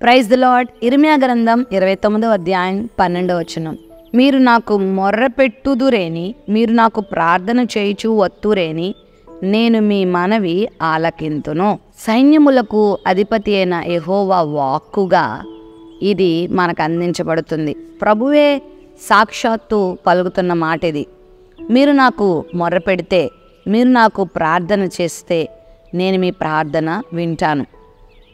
Praise the lord. ఇర్మియా గ్రంథం 29వ అధ్యాయం 12వ వచనం. మీరు నాకు మొర్రపెట్టుదురేని, మీరు నాకు ప్రార్థన చేయుచు వత్తురేని, నేను మీ మనవి ఆలకింతును. సైన్యములకు అధిపతి అయిన యెహోవా వాక్కుగా ఇది మనకు అందించబడుతుంది. ప్రభువే సాక్షాత్తు పలుకుతున్న మాట ఇది. మీరు నాకు మొర్రపెడితే, మీరు నాకు ప్రార్థన చేస్తే నేను మీ ప్రార్థన వింటాను.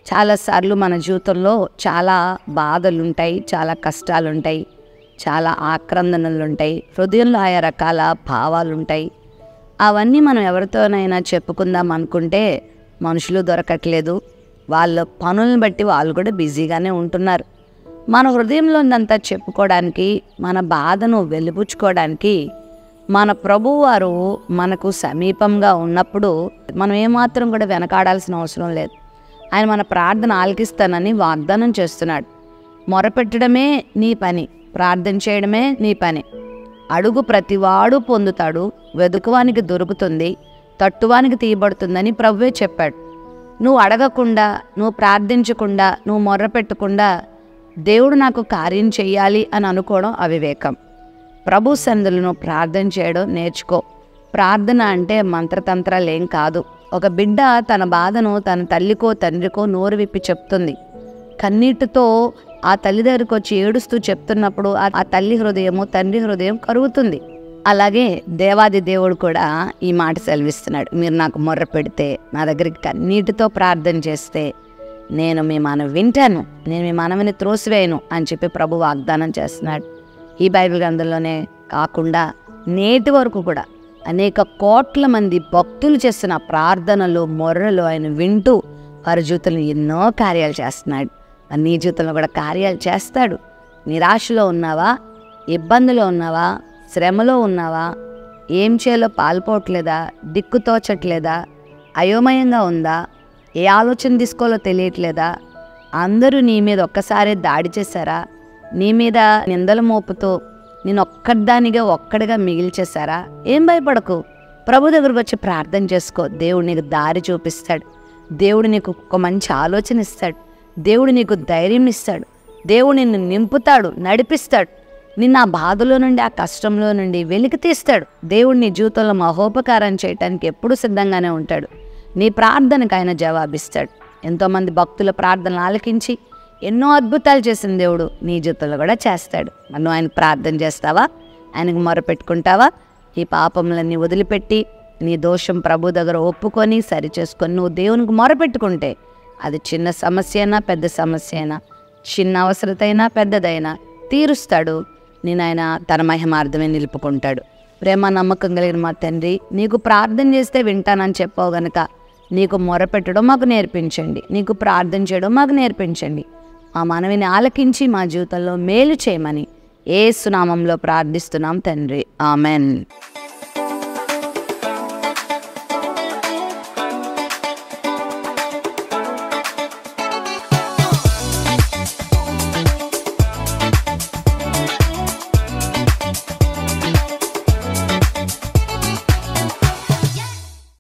చాలాసార్లు మన జీవితంలో చాలా బాధలుంటాయి, చాలా కష్టాలుంటాయి, చాలా ఆక్రందనలుంటాయి, హృదయంలో ఆయా రకాల భావాలుంటాయి. అవన్నీ మనం ఎవరితోనైనా చెప్పుకుందాం అనుకుంటే మనుషులు దొరకట్లేదు. వాళ్ళ పనులను బట్టి వాళ్ళు కూడా బిజీగానే ఉంటున్నారు. మన హృదయంలోందంతా చెప్పుకోవడానికి, మన బాధను వెలిబుచ్చుకోవడానికి మన ప్రభువారు మనకు సమీపంగా ఉన్నప్పుడు మనం ఏమాత్రం కూడా వెనకాడాల్సిన అవసరం లేదు. ఆయన మన ప్రార్థన ఆలకిస్తానని వాగ్దానం చేస్తున్నాడు. మొరపెట్టడమే నీ పని, ప్రార్థన చేయడమే నీ పని. అడుగు ప్రతివాడు పొందుతాడు, వెదుకువానికి దొరుకుతుంది, తట్టువానికి తీయబడుతుందని ప్రభువే చెప్పాడు. నువ్వు అడగకుండా, నువ్వు ప్రార్థించకుండా, నువ్వు మొర్రపెట్టకుండా దేవుడు నాకు కార్యం చెయ్యాలి అని అనుకోవడం అవివేకం. ప్రభు సన్నిధిలో ప్రార్థన చేయడం నేర్చుకో. ప్రార్థన అంటే మంత్రతంత్రాలు ఏం కాదు. ఒక బిడ్డ తన బాధను తన తల్లికో తండ్రికో నోరు విప్పి చెప్తుంది. కన్నీటితో ఆ తల్లి దగ్గరికి వచ్చి ఏడుస్తూ చెప్తున్నప్పుడు ఆ తల్లి హృదయము తండ్రి హృదయం కరుగుతుంది. అలాగే దేవాది దేవుడు కూడా ఈ మాట సెలవిస్తున్నాడు. మీరు నాకు మొర్ర పెడితే, నా దగ్గరికి కన్నీటితో ప్రార్థన చేస్తే నేను మీ మనవి వింటాను, నేను మీ మనవిని త్రోసివేయను అని చెప్పి ప్రభు వాగ్దానం చేస్తున్నాడు. ఈ బైబిల్ గ్రంథంలోనే కాకుండా నేటి వరకు కూడా అనేక కోట్ల మంది భక్తులు చేస్తున్న ప్రార్థనలు, మొర్రలు ఆయన వింటూ వారి జీవితంలో ఎన్నో కార్యాలు చేస్తున్నాడు. నీ జీవితంలో కూడా కార్యాలు చేస్తాడు. నిరాశలో ఉన్నావా, ఇబ్బందిలో ఉన్నావా, శ్రమలో ఉన్నావా, ఏం చేయాలో పాల్పోవట్లేదా, దిక్కు తోచట్లేదా, అయోమయంగా ఉందా, ఏ ఆలోచన తీసుకోవాలో తెలియట్లేదా, అందరూ నీ మీద ఒక్కసారే దాడి చేశారా, నీ మీద నిందల మోపుతూ నేను ఒక్కడిగా మిగిల్చేశారా? ఏం భయపడకు. ప్రభు దగ్గరకు వచ్చి ప్రార్థన చేసుకో. దేవుడు నీకు దారి చూపిస్తాడు. దేవుడు నీకు ఒక మంచి ఆలోచన ఇస్తాడు. దేవుడు నీకు ధైర్యం ఇస్తాడు. దేవుడు నిన్ను నింపుతాడు, నడిపిస్తాడు. నిన్ను ఆ బాధలో నుండి, ఆ కష్టంలో నుండి వెలికి తీస్తాడు. దేవుడు నీ జీవితంలో మహోపకారం చేయటానికి ఎప్పుడూ సిద్ధంగానే ఉంటాడు. నీ ప్రార్థనకు ఆయన జవాబిస్తాడు. ఎంతోమంది భక్తుల ప్రార్థనలు ఆలకించి ఎన్నో అద్భుతాలు చేసిన దేవుడు నీ జీవితంలో కూడా చేస్తాడు. నువ్వు ఆయన ప్రార్థన చేస్తావా? ఆయనకు మొరపెట్టుకుంటావా? ఈ పాపములన్నీ వదిలిపెట్టి నీ దోషం ప్రభు దగ్గర ఒప్పుకొని సరిచేసుకొని నువ్వు దేవునికి మొరపెట్టుకుంటే అది చిన్న సమస్య అయినా పెద్ద సమస్య అయినా, చిన్న అవసరతైనా పెద్దదైనా తీరుస్తాడు. నేను ఆయన తన మహిమార్థమే నిలుపుకుంటాడు. ప్రేమ నమ్మకం కలిగిన మా తండ్రి, నీకు ప్రార్థన చేస్తే వింటానని చెప్పావు గనక నీకు మొరపెట్టడం మాకు నేర్పించండి, నీకు ప్రార్థన చేయడం మాకు నేర్పించండి. మా మనవిని ఆలకించి మా జీవితంలో మేలు చేయమని యేసు నామములో ప్రార్థిస్తున్నాం తండ్రి. ఆమెన్.